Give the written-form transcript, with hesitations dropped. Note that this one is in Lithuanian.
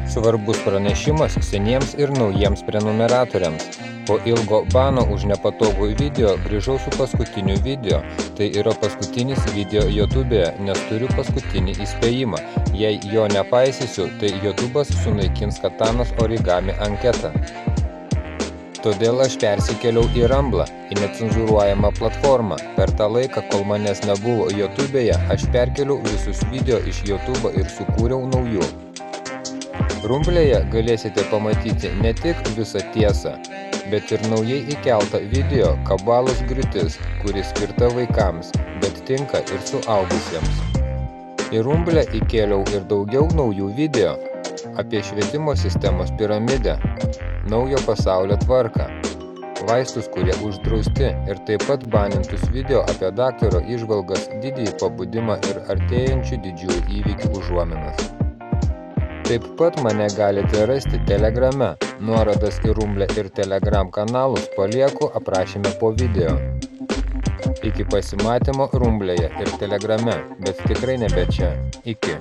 Svarbus pranešimas seniems ir naujiems prenumeratoriams. Po ilgo bano už nepatogų video grįžau su paskutiniu video. Tai yra paskutinis video YouTube'e, nes turiu paskutinį įspėjimą. Jei jo nepaisysiu, tai YouTube'as sunaikins Katanos origami anketą. Todėl aš persikėliau į Rumblą, į necenzūruojamą platformą. Per tą laiką, kol manęs nebuvo YouTube'e, aš perkėliau visus video iš YouTube'o ir sukūriau naujų. Rumblėje galėsite pamatyti ne tik visą tiesą, bet ir naujai įkeltą video Kabalos griūtis, kuri skirta vaikams, bet tinka ir suaugusiems. Į Rumblę įkėliau ir daugiau naujų video apie švietimo sistemos piramidę, naujo pasaulio tvarką, vaistus, kurie uždrausti, ir taip pat banintus video apie daktaro įžvalgas, didįjį pabudimą ir artėjančių didžiųjų įvykių užuominas. Taip pat mane galite rasti Telegrame. Nuorodas į Rumblę ir Telegram kanalus palieku aprašyme po video. Iki pasimatymo Rumblėje ir Telegrame, bet tikrai nebe čia. Iki.